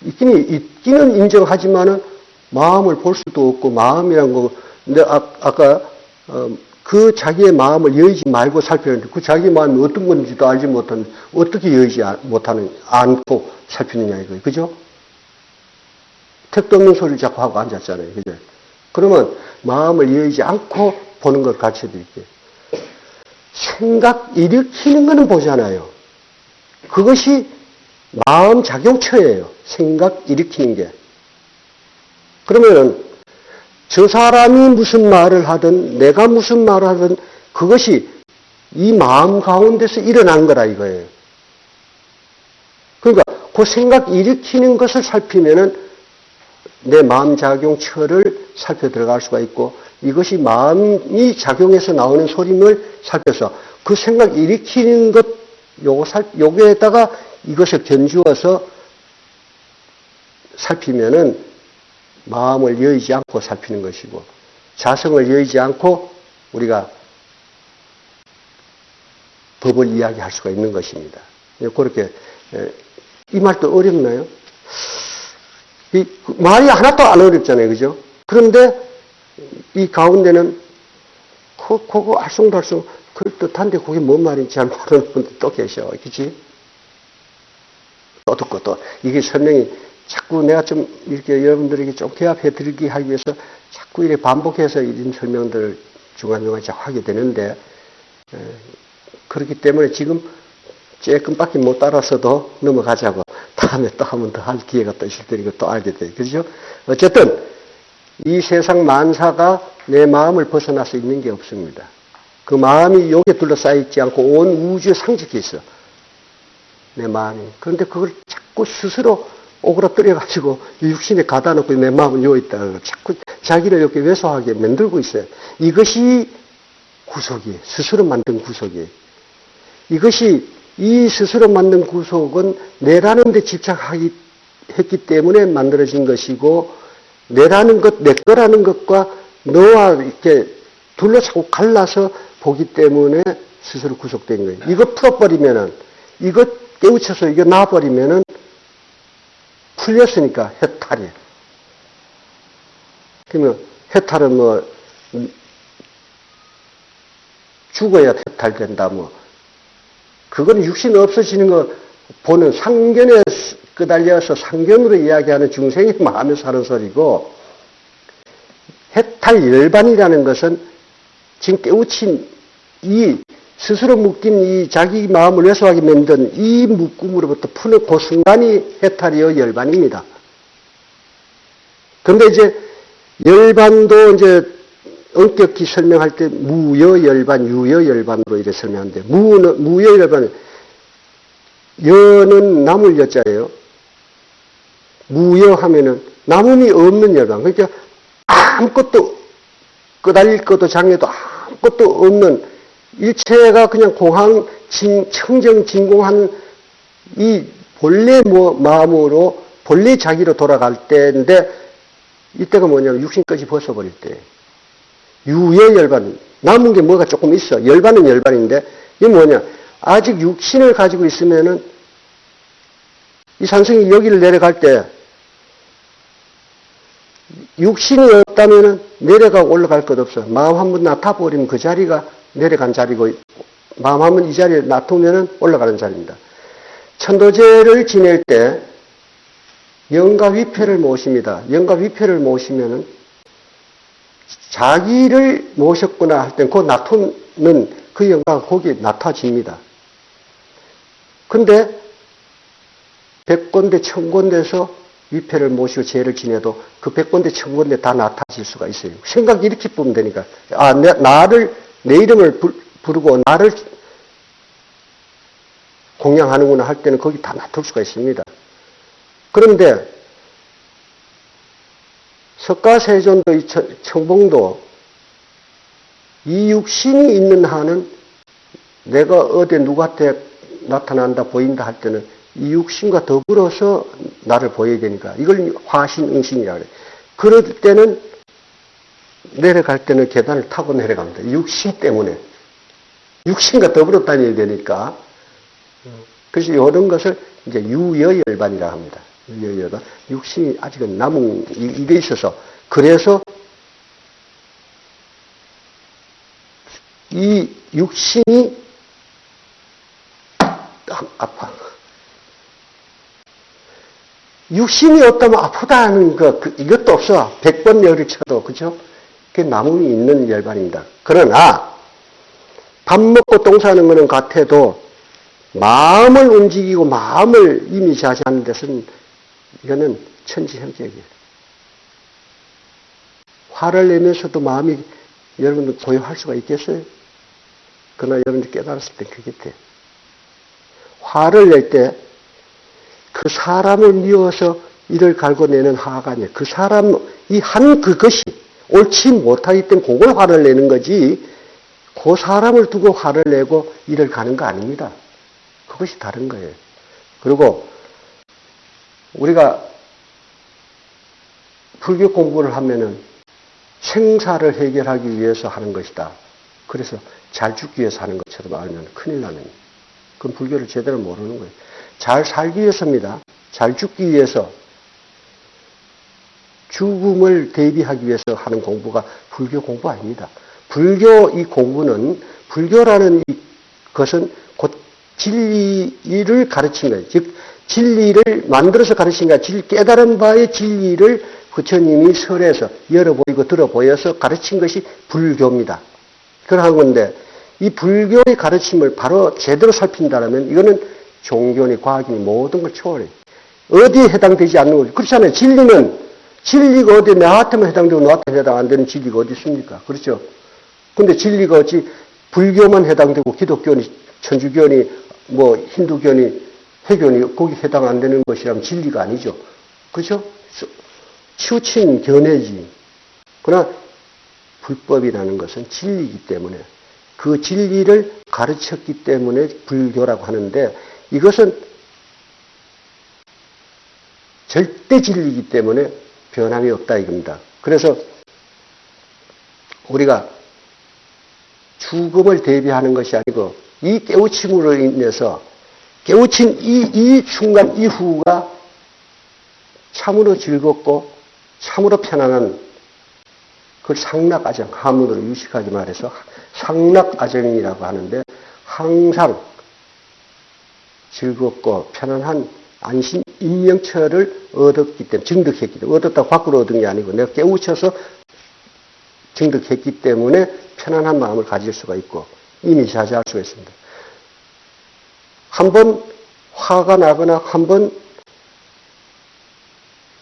있기는 인정하지만은 마음을 볼 수도 없고, 마음이란 거, 근데 아까, 그 자기의 마음을 여의지 말고 살피는데, 그 자기의 마음이 어떤 건지도 알지 못하는, 어떻게 여의지 않고 살피느냐, 이거예요. 그죠? 택도 없는 소리를 자꾸 하고 앉았잖아요. 그죠? 그러면 마음을 여의지 않고 보는 걸 가르쳐 드릴게요. 생각 일으키는 거는 보잖아요. 그것이 마음 작용처예요. 생각 일으키는 게. 그러면 저 사람이 무슨 말을 하든 내가 무슨 말을 하든 그것이 이 마음 가운데서 일어난 거라 이거예요. 그러니까 그 생각 일으키는 것을 살피면은 내 마음 작용처를 살펴 들어갈 수가 있고, 이것이 마음이 작용해서 나오는 소림을 살펴서 그 생각 일으키는 것 요거에다가 이것을 견주어서 살피면은 마음을 여의지 않고 살피는 것이고, 자성을 여의지 않고 우리가 법을 이야기할 수가 있는 것입니다. 그렇게, 이 말도 어렵나요? 말이 하나도 안 어렵잖아요. 그죠? 그런데 이 가운데는 그거 알쏭달쏭 그럴듯한데 그게 뭔 말인지 잘 모르는 분들 또 계셔. 그치? 또 듣고 또 이게 설명이 자꾸 내가 좀 이렇게 여러분들에게 좀 개합해 드리기 하기 위해서 자꾸 이렇게 반복해서 이런 설명들을 중간중간에 하게 되는데, 그렇기 때문에 지금 조금밖에 못 따라서도 넘어가자고. 다음에 또 한 번 더 할 기회가 또 있을 테니까 또 알게 돼요. 그렇죠? 어쨌든 이 세상 만사가 내 마음을 벗어나서 있는 게 없습니다. 그 마음이 여기에 둘러싸여 있지 않고 온 우주에 상적해 있어. 내 마음이. 그런데 그걸 자꾸 스스로 오그라뜨려가지고 육신에 가다 놓고 내 마음은 여기 있다. 자꾸 자기를 이렇게 왜소하게 만들고 있어요. 이것이 구속이에요. 스스로 만든 구속이에요. 이 스스로 만든 구속은 내라는 데 집착했기 때문에 만들어진 것이고, 내라는 것, 내 거라는 것과 너와 이렇게 둘러싸고 갈라서 보기 때문에 스스로 구속된 거예요. 이거 풀어버리면은, 이거 깨우쳐서 이거 놔버리면은 풀렸으니까 해탈이에요. 그러면 해탈은 죽어야 해탈된다 그건 육신 없어지는 거 보는 상견에 끄달려서 상견으로 이야기하는 중생의 마음에서 하는 소리고, 해탈 열반이라는 것은 지금 깨우친 이 스스로 묶인 이 자기 마음을 왜소하게 만든 이 묶음으로부터 푸는 그 순간이 해탈이요 열반입니다. 그런데 이제 열반도 이제 엄격히 설명할 때 무여열반, 유여열반으로 이렇게 설명하는데, 무여열반은 여는 나물 여자예요. 무여하면은 남음이 없는 열반. 그러니까 아무것도 끄달릴 것도 장애도 아무것도 없는 일체가 그냥 공항, 청정, 진공한 이 본래 마음으로, 본래 자기로 돌아갈 때인데, 이때가 뭐냐면 육신까지 벗어버릴 때. 유의 열반. 남은 게 뭐가 조금 있어. 열반은 열반인데, 이게 뭐냐. 아직 육신을 가지고 있으면은, 이 산성이 여기를 내려갈 때, 육신이 없다면은 내려가고 올라갈 것 없어. 마음 한번 나타버리면 그 자리가 내려간 자리고, 마음 한번 이 자리에 놔두면은 올라가는 자리입니다. 천도제를 지낼 때 영가 위패를 모십니다. 영가 위패를 모시면은 자기를 모셨구나 할 땐 그 놔두는 그 영가가 거기에 나타집니다. 근데 백곤대 천곤대에서 위패를 모시고 제를 지내도 그 백곤대 천곤대 다 나타질 수가 있어요. 생각 이렇게 보면 되니까. 아, 내 이름을 부르고 나를 공양하는구나 할 때는 거기 다 놔둘 수가 있습니다. 그런데 석가세존도 이 청봉도 이 육신이 있는 한은 내가 어디 누구한테 나타난다 보인다 할 때는 이 육신과 더불어서 나를 보여야 되니까 이걸 화신응신이라고 그래요. 그럴 때는 내려갈 때는 계단을 타고 내려갑니다. 육신 때문에. 육신과 더불어 다녀야 되니까. 그래서 이런 것을 이제 유여열반이라고 합니다. 유여열반. 육신이 아직은 남은 이게 있어서 그래서 이 육신이 아파. 육신이 없다면 아프다는 이것도 없어. 100번 열을 쳐도, 그죠? 그게 남음이 있는 열반입니다. 그러나, 밥 먹고 똥 싸는 거는 같아도, 마음을 움직이고 마음을 이미 자세하는 데서는, 이거는 천지형격이에요. 화를 내면서도 마음이 여러분들 고요할 수가 있겠어요? 그러나 여러분들 깨달았을 때 그게 돼. 화를 낼 때, 그 사람을 미워서 이를 갈고 내는 화가 아니에요. 그 사람, 그것이 옳지 못하기 때문에 그걸 화를 내는 거지, 그 사람을 두고 화를 내고 이를 가는 거 아닙니다. 그것이 다른 거예요. 그리고 우리가 불교 공부를 하면은 생사를 해결하기 위해서 하는 것이다. 그래서 잘 죽기 위해서 하는 것처럼 알면 큰일 나는 거예요. 그건 불교를 제대로 모르는 거예요. 잘 살기 위해서입니다. 잘 죽기 위해서, 죽음을 대비하기 위해서 하는 공부가 불교 공부 아닙니다. 불교 이 공부는, 불교라는 것은 곧 진리를 가르친 거예요. 즉, 진리를 만들어서 가르친 거야. 깨달은 바의 진리를 부처님이 설에서 열어 보이고 들어 보여서 가르친 것이 불교입니다. 그러한 건데, 이 불교의 가르침을 바로 제대로 살핀다면 이거는 종교니 과학이니 모든 걸 초월해. 어디에 해당되지 않는 거죠. 그렇잖아요. 진리가 어디 나한테만 해당되고 너한테 해당 안 되는 진리가 어디 있습니까? 그렇죠. 근데 진리가 어찌 불교만 해당되고 기독교니 천주교니 뭐 힌두교니 회교니 거기 해당 안 되는 것이라면 진리가 아니죠. 그렇죠? 치우친 견해지. 그러나 불법이라는 것은 진리이기 때문에 그 진리를 가르쳤기 때문에 불교라고 하는데 이것은 절대 진리이기 때문에 변함이 없다 이겁니다. 그래서 우리가 죽음을 대비하는 것이 아니고 이 깨우침으로 인해서 깨우친 이 순간 이후가 참으로 즐겁고 참으로 편안한 그걸 상락아정, 한문으로 유식하게 말해서 상락아정이라고 하는데 항상 즐겁고 편안한 안심 인명처를 얻었기 때문에 증득했기 때문에 얻었다고 밖으로 얻은 게 아니고 내가 깨우쳐서 증득했기 때문에 편안한 마음을 가질 수가 있고 이미 자제할 수가 있습니다. 한번 화가 나거나 한번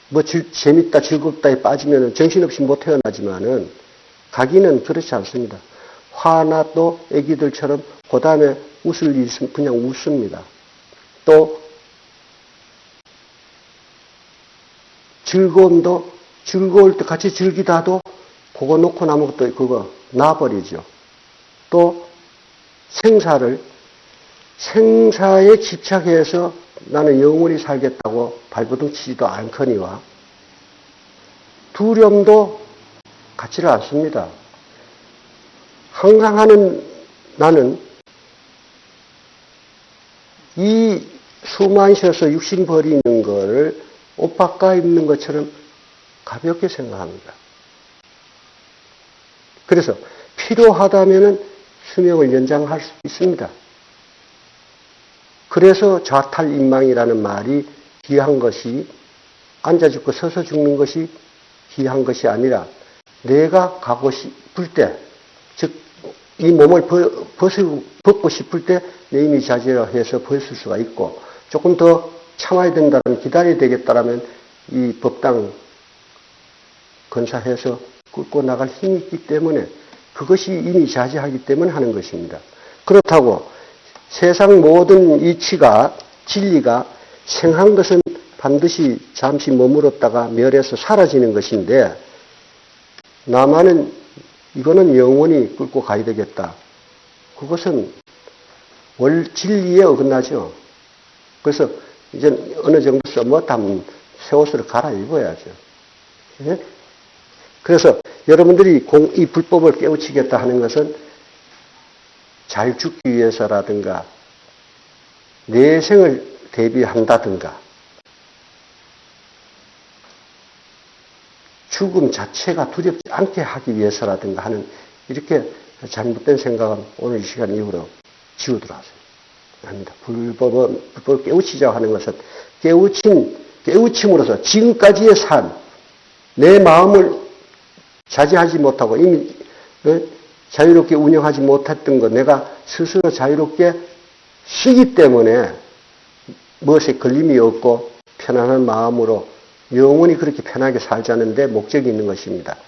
뭐 재밌다 즐겁다에 빠지면 정신없이 못 태어나지만은 가기는 그렇지 않습니다. 화나도 애기들처럼 그 다음에 웃을 일 있으면 그냥 웃습니다. 또 즐거움도 즐거울 때 같이 즐기다도 그거 놓고 남은 것도 그거 놔버리죠. 또 생사를 생사에 집착해서 나는 영원히 살겠다고 발버둥 치지도 않거니와 두려움도 갖지를 않습니다. 항상 하는 나는 이 수만 쉬어서 육신 버리는 거를 옷 바꿔 입는 것처럼 가볍게 생각합니다. 그래서 필요하다면 수명을 연장할 수 있습니다. 그래서 좌탈인망이라는 말이 귀한 것이 앉아 죽고 서서 죽는 것이 귀한 것이 아니라 내가 가고 싶을 때, 즉 이 몸을 벗고 싶을 때 내 힘이 자제해서 벗을 수가 있고 조금 더 참아야 된다면 기다려야 되겠다라면 이 법당 건사해서 끌고 나갈 힘이 있기 때문에 그것이 이미 자제하기 때문에 하는 것입니다. 그렇다고 세상 모든 이치가 진리가 생한 것은 반드시 잠시 머물렀다가 멸해서 사라지는 것인데 나만은 이거는 영원히 끌고 가야 되겠다. 그것은 진리에 어긋나죠. 그래서 이제 어느 정도 써먹다면 새 옷을 갈아입어야죠. 예? 그래서 여러분들이 이 불법을 깨우치겠다 하는 것은 잘 죽기 위해서라든가 내생을 대비한다든가 죽음 자체가 두렵지 않게 하기 위해서라든가 하는 이렇게 잘못된 생각은 오늘 이 시간 이후로 지우도록 하세요. 아닙니다. 불법을 깨우치자고 하는 것은 깨우침으로써 지금까지의 삶, 내 마음을 자제하지 못하고 이미 자유롭게 운영하지 못했던 것, 내가 스스로 자유롭게 쉬기 때문에 무엇에 걸림이 없고 편안한 마음으로 영원히 그렇게 편하게 살자는데 목적이 있는 것입니다.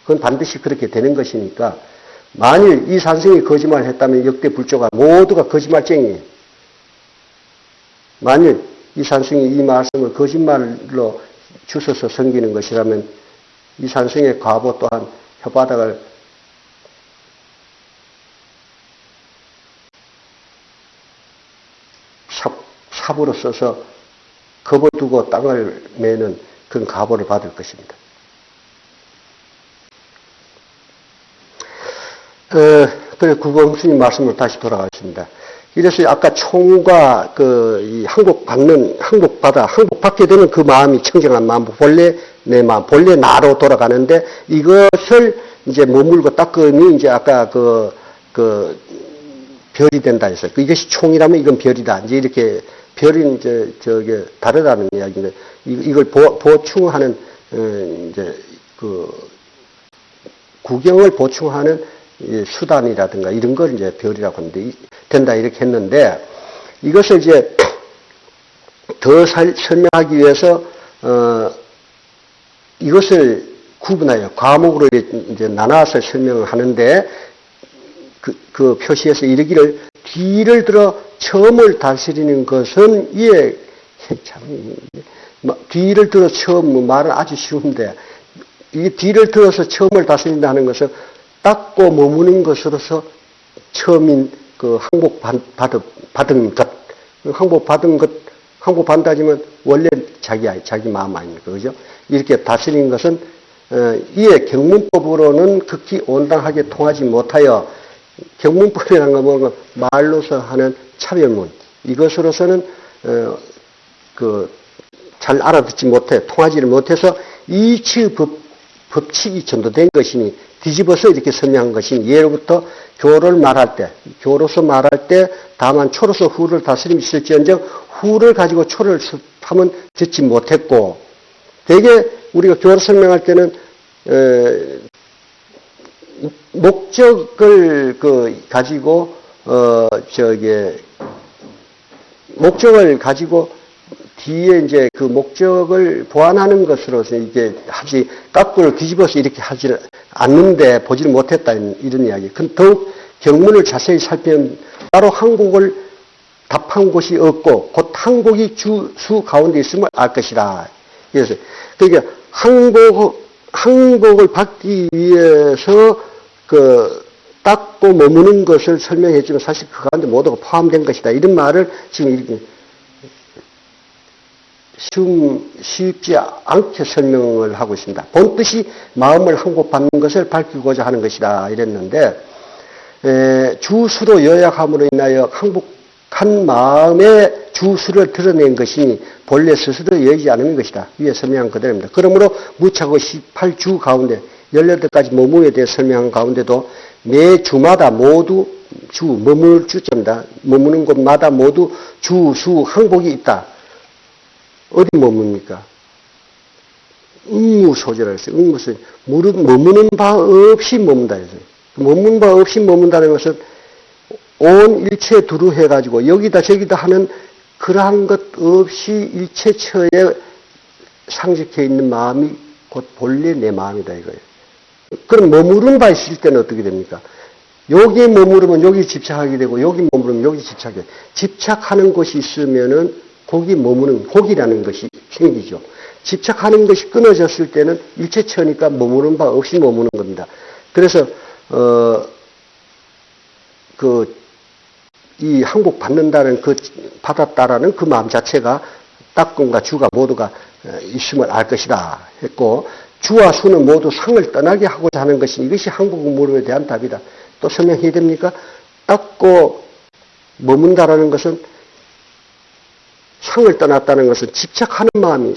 그건 반드시 그렇게 되는 것이니까 만일 이 산성이 거짓말을 했다면 역대 불조가 모두가 거짓말쟁이에요. 만일 이 산성이 이 말씀을 거짓말로 주워서 섬기는 것이라면 이 산성의 과보 또한 혓바닥을 삽으로 써서 겁어두고 땅을 매는 그런 과보를 받을 것입니다. 그래 구공스님 말씀으로 다시 돌아가겠습니다. 이래서 아까 총과 이 항복받게 되면 그 마음이 청정한 마음, 본래 내 마음, 본래 나로 돌아가는데 이것을 이제 머물고 닦으니 이제 아까 별이 된다 했어요. 이것이 총이라면 이건 별이다. 이제 이렇게 별이 이제 다르다는 이야기인데 이걸 보충하는 이제 구경을 보충하는 수단이라든가 이런 걸 이제 별이라고 하는데 된다 이렇게 했는데 이것을 이제 더 설명하기 위해서 이것을 구분하여 과목으로 이제 나눠서 설명을 하는데 그 표시에서 이르기를 뒤를 들어 처음을 다스리는 것은 이에 참 뒤를 들어 처음 말은 아주 쉬운데 이 뒤를 들어서 처음을 다스린다는 것은 닦고 머무는 것으로서 처음인 항복받은 것, 항복받다지만 원래 자기 마음 아닙니까, 그죠? 이렇게 다스리는 것은 이에 경문법으로는 극히 온당하게 통하지 못하여 경문법이라는 건 뭔가 말로서 하는 차별문 이것으로서는 잘 알아듣지 못해 통하지를 못해서 이치 법칙이 전도된 것이니 뒤집어서 이렇게 설명한 것이니 예로부터 교로서 말할 때 다만 초로서 후를 다스림이 있을지언정 후를 가지고 초를 하면 듣지 못했고 대개 우리가 교로 설명할 때는 목적을 가지고 목적을 가지고 뒤에 이제 그 목적을 보완하는 것으로서 이게 하지 깎고를 뒤집어서 이렇게 하지 않는데 보지를 못했다 이런 이야기. 더욱 경문을 자세히 살피면 따로 항복을 답한 곳이 없고 곧 항복이 수 가운데 있음을 알 것이라. 그래서 그러니까 항복을 받기 위해서 닦고 머무는 것을 설명했지만 사실 그 가운데 모두가 포함된 것이다. 이런 말을 지금 이렇게 쉽지 않게 설명을 하고 있습니다. 본뜻이 마음을 항복받는 것을 밝히고자 하는 것이다. 이랬는데 주수로 요약함으로 인하여 항복한 마음의 주수를 드러낸 것이 본래 스스로 여의지 않은 것이다. 위에 설명한 그대로입니다. 그러므로 무차고 18주 가운데 18가지 머무에 대해 설명한 가운데도 매 주마다 모두 머물 주점이다. 머무는 곳마다 모두 주수 항복이 있다. 어디 머뭅니까? 응무소재라 했어요. 응무소재. 머무는 바 없이 머문다 했어요. 머무는 바 없이 머문다는 것은 온 일체 두루 해가지고 여기다 저기다 하는 그러한 것 없이 일체처에 상식해 있는 마음이 곧 본래 내 마음이다 이거예요. 그럼 머무른 바 있을 때는 어떻게 됩니까? 여기 머무르면 여기 집착하게 되고 여기 머무르면 여기 집착하게 되고 집착하는 것이 있으면은 거기 머무는 복이라는 것이 생기죠. 집착하는 것이 끊어졌을 때는 일체처니까 머무는 바 없이 머무는 겁니다. 그래서 이 항복 받는다는 받았다라는 그 마음 자체가 닦음과 주가 모두가 있음을 알 것이다 했고 주와 수는 모두 상을 떠나게 하고자 하는 것이 이것이 항복 물음에 대한 답이다. 또 설명해야 됩니까? 닦고 머문다라는 것은 상을 떠났다는 것은 집착하는 마음이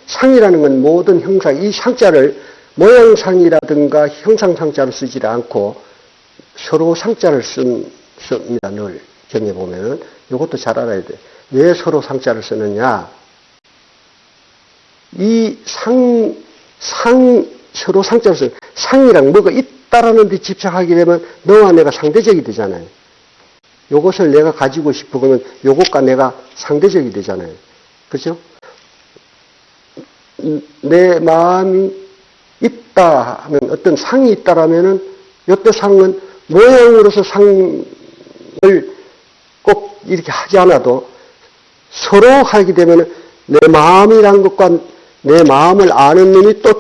상이라는 건 모든 형상, 이 상자를 모양상이라든가 형상상자를 쓰지 않고 서로 상자를 씁니다. 늘 경에 보면은 이것도 잘 알아야 돼. 왜 서로 상자를 쓰느냐? 이 서로 상자를 쓰는 상이랑 뭐가 있다라는 데 집착하게 되면 너와 내가 상대적이 되잖아요. 요것을 내가 가지고 싶어 그러면 요것과 내가 상대적이 되잖아요. 그렇죠? 내 마음이 있다 하면 어떤 상이 있다라면은 요때 상은 모양으로서 상을 꼭 이렇게 하지 않아도 서로 하게 되면은 내 마음이란 것과 내 마음을 아는 눈이 또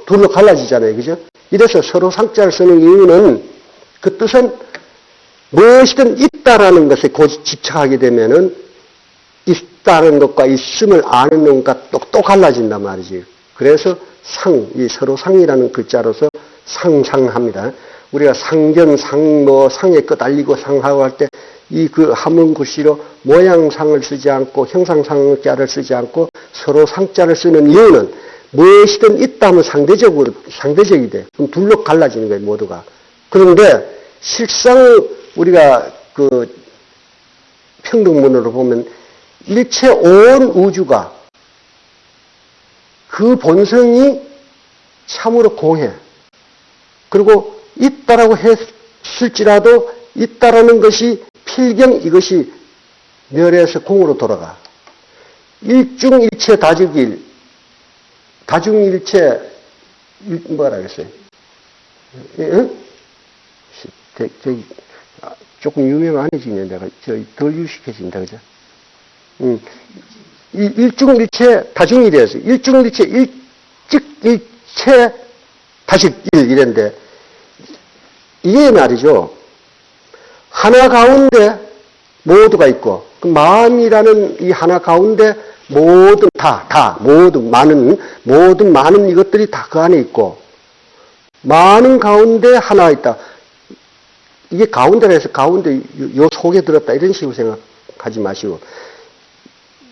둘로 갈라지잖아요. 그죠? 이래서 서로 상자를 쓰는 이유는 그 뜻은 무엇이든 있다라는 것에 집착하게 되면은 있다는 것과 있음을 아는 것과 또 갈라진단 말이지. 그래서 이 서로 상이라는 글자로서 상합니다. 우리가 상견, 상의 끝 알리고 상하고 할 때 이 한문 글씨로 모양상을 쓰지 않고 형상상자를 쓰지 않고 서로 상자를 쓰는 이유는 무엇이든 있다면 상대적이 돼. 그럼 둘로 갈라지는 거예요, 모두가. 그런데 실상 우리가 평등문으로 보면 일체 온 우주가 그 본성이 참으로 공해. 그리고 있다라고 했을지라도 있다라는 것이 필경 이것이 멸해서 공으로 돌아가. 일중일체 다중일. 다중일체 뭐라 그랬어요? 저기 조금 유명하지는 내가 덜 유식해진다 그죠? 일중일체 다중일이어서 일중일체 일찍일체 다식일 이랬는데 이게 말이죠. 하나 가운데 모두가 있고 그 마음이라는 이 하나 가운데 모든 많은 이것들이 다 그 안에 있고 많은 가운데 하나 있다. 이게 가운데라 해서 가운데 요 속에 들었다 이런 식으로 생각하지 마시고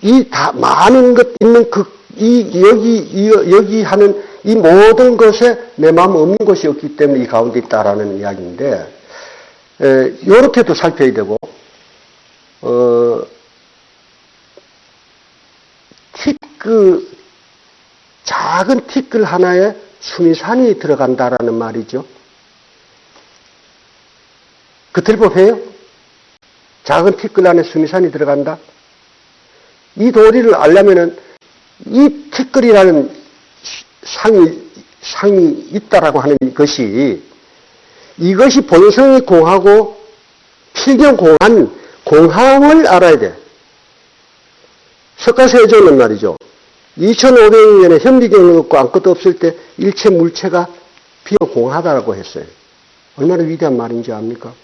이 다 많은 것 있는 여기 하는 이 모든 것에 내 마음 없는 것이 없기 때문에 이 가운데 있다라는 이야기인데 요렇게도 살펴야 되고 작은 티끌 하나에 수미산이 들어간다라는 말이죠. 그 들법해요? 작은 티끌 안에 수미산이 들어간다? 이 도리를 알려면은 이 티끌이라는 상이 있다라고 하는 것이 이것이 본성이 공하고 필경 공함을 알아야 돼. 석가세조는 말이죠. 2500년에 현미경을 얻고 아무것도 없을 때 일체 물체가 비어공하다라고 했어요. 얼마나 위대한 말인지 압니까?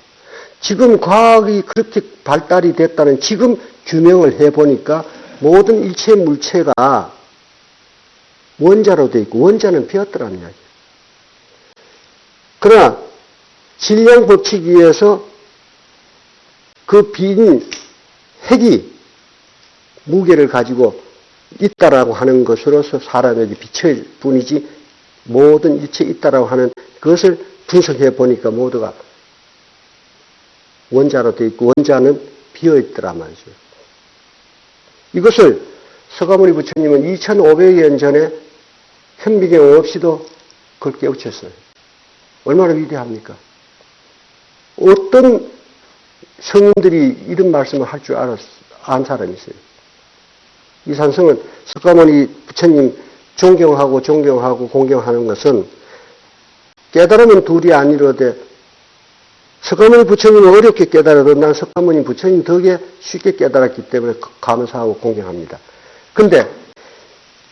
지금 과학이 그렇게 발달이 됐다는 지금 규명을 해보니까 모든 일체 물체가 원자로 되어 있고 원자는 비었더라는 이야기예요. 그러나 질량 법칙에 의해서 그 빈 핵이 무게를 가지고 있다라고 하는 것으로서 사람에게 비칠 뿐이지 모든 일체 있다라고 하는 그것을 분석해 보니까 모두가 원자로 되어 있고 원자는 비어 있더라 말이죠. 이것을 서가모니 부처님은 2500년 전에 현미경 없이도 그걸 깨우쳤어요. 얼마나 위대합니까? 어떤 성인들이 이런 말씀을 할 줄 안 사람이 있어요. 이산성은 석가모니 부처님 존경하고 공경하는 것은 깨달으면 둘이 아니로되 석가모니 부처님은 어렵게 깨달아도 난 석가모니 부처님 덕에 쉽게 깨달았기 때문에 감사하고 공경합니다. 근데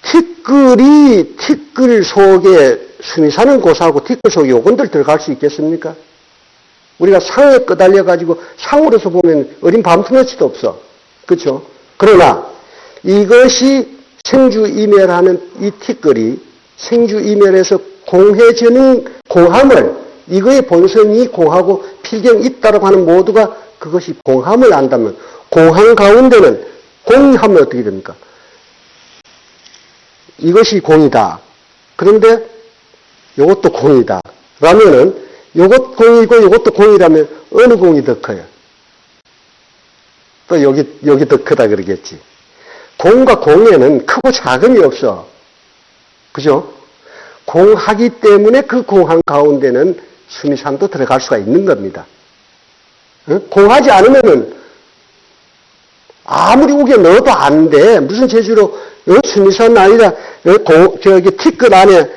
티끌 속에 숨이 사는 고사하고 티끌 속에 요건들 들어갈 수 있겠습니까? 우리가 상에 끄달려가지고 상으로서 보면 어린 밤투너치도 없어. 그렇죠? 그러나 이것이 생주이멸하는 이 티끌이 생주이멸에서 공해지는 공함을 이거의 본성이 공하고 필경이 있다고 하는 모두가 그것이 공함을 안다면 공함 가운데는 공하면 어떻게 됩니까? 이것이 공이다. 그런데 이것도 공이다. 라면은 이것 공이고 이것도 공이라면 어느 공이 더 커요? 또 여기 더 크다 그러겠지. 공과 공에는 크고 작음이 없어. 그죠? 공하기 때문에 그 공한 가운데는 수미산도 들어갈 수가 있는 겁니다. 공하지 않으면은 아무리 우겨 넣어도 안 돼. 무슨 재주로 수미산 아니라 저기 티끌 안에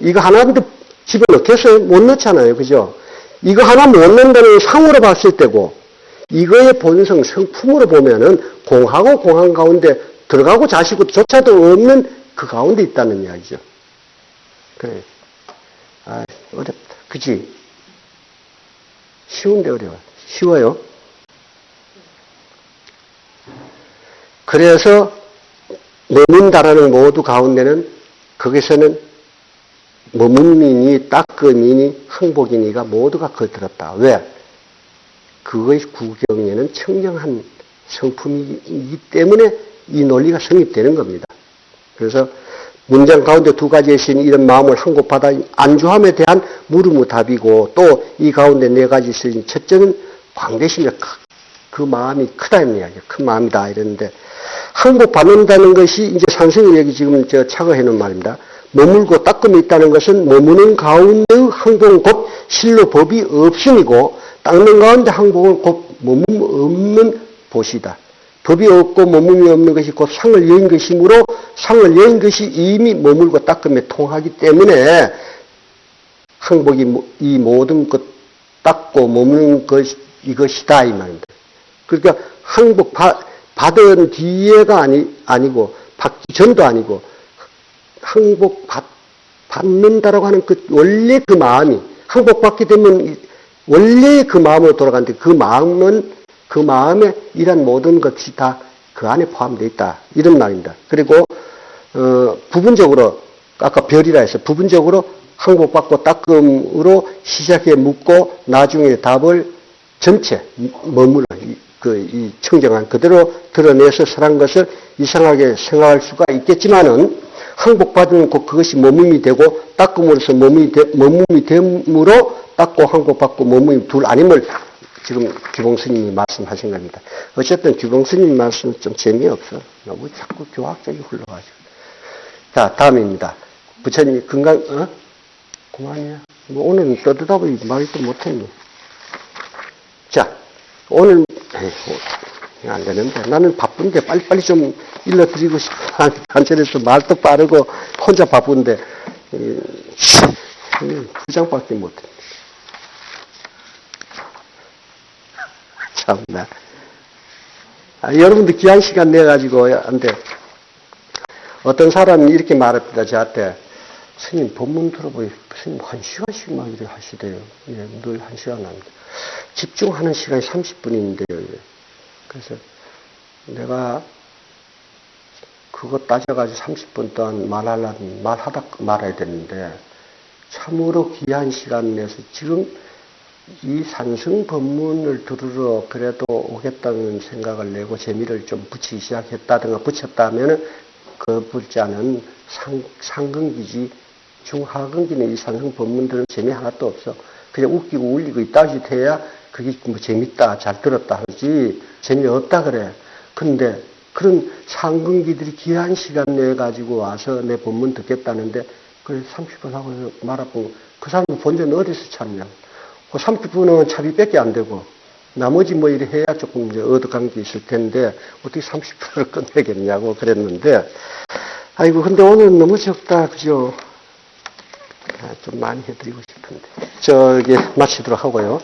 이거 하나인데 집어넣겠어요? 못 넣잖아요. 그죠? 이거 하나 못 넣는다는 상으로 봤을 때고 이거의 본성 성품으로 보면은 공하고 공한 가운데 들어가고 자시고조차도 없는 그 가운데 있다는 이야기죠. 그래. 아, 어렵다. 그치? 쉬운데 어려워. 쉬워요. 그래서 머문다라는 모두 가운데는 거기서는 머문이니 따끔이니 항복이니가 모두가 그걸 들었다. 왜? 그거의 구경에는 청정한 성품이기 때문에 이 논리가 성립되는 겁니다. 그래서 문장 가운데 두 가지의 신 이런 마음을 항복받아 안주함에 대한 무르무답이고 또 이 가운데 네 가지 신 첫째는 광대심이라 그 마음이 크다는 이야기예요. 큰 마음이다 이랬는데 항복받는다는 것이 이제 산성이 여기 지금 착오해 놓은 말입니다. 머물고 닦음이 있다는 것은 머무는 가운데의 항복은 곧 실로 법이 없음이고 닦는 가운데 항복은 곧 머문 없는 보시다. 법이 없고 머문이 없는 것이 곧 상을 여인 것이므로 상을 여인 것이 이미 머물고 닦음에 통하기 때문에 항복이 이 모든 것 닦고 머무는 것 이것이다 이 말입니다. 그러니까 항복 받은 뒤에가 아니고 받기 전도 아니고 항복 받는다라고 하는 그 원래 그 마음이 항복받게 되면 원래 그 마음으로 돌아가는데 그 마음은 그 마음에 이런 모든 것이 다 그 안에 포함되어 있다. 이런 말입니다. 그리고 부분적으로 아까 별이라 해서 부분적으로 항복받고 닦음으로 시작해 묻고 나중에 답을 전체 머물러 이 청정한 그대로 드러내서 설한 것을 이상하게 생각할 수가 있겠지만은 항복받으면 곧 그것이 머문이 되고 닦음으로써 머문이 됨으로 닦고 항복받고 머문이 둘 아님을 지금 규봉스님이 말씀하신 겁니다. 어쨌든 규봉스님 말씀은 좀 재미없어. 너무 자꾸 교학적이 흘러가지고. 자, 다음입니다. 부처님이 그만이야. 뭐 오늘은 떠들다 보니 말도 못했네. 자, 오늘 안 되는데 나는 바쁜데 빨리빨리 좀 일러드리고 싶어. 한철에서 말도 빠르고 혼자 바쁜데 두 장밖에 못해. 참나. 여러분들 귀한 시간 내가지고 안 돼. 어떤 사람이 이렇게 말합니다. 저한테 스님 법문 들어보니 스님 1시간씩 막 이렇게 하시대요. 예, 늘 1시간 합니다. 집중하는 시간이 30분인데요. 예. 그래서 내가 그거 따져가지고 30분 동안 말하려면 말하다 말아야 되는데 참으로 귀한 시간 내서 지금 이 산성 법문을 들으러 그래도 오겠다는 생각을 내고 재미를 좀 붙이기 시작했다든가 붙였다면 그 불자는 상근기지 중하근기는 이 산성 법문들은 재미 하나도 없어. 그냥 웃기고 울리고 이따지 돼야 그게 뭐 재밌다 잘 들었다 하지 재미없다 그래. 근데 그런 상근기들이 귀한 시간 내 가지고 와서 내 법문 듣겠다는데 그래 30분 하고 말아보고 그 사람 본 적은 어디서 찾냐. 그 30분은 차비밖에 안 되고 나머지 뭐 이래 해야 조금 이제 얻어간 게 있을 텐데 어떻게 30분을 끝내겠냐고 그랬는데 아이고 근데 오늘은 너무 적다 그죠? 좀 많이 해드리고 싶은데 저기 마치도록 하고요.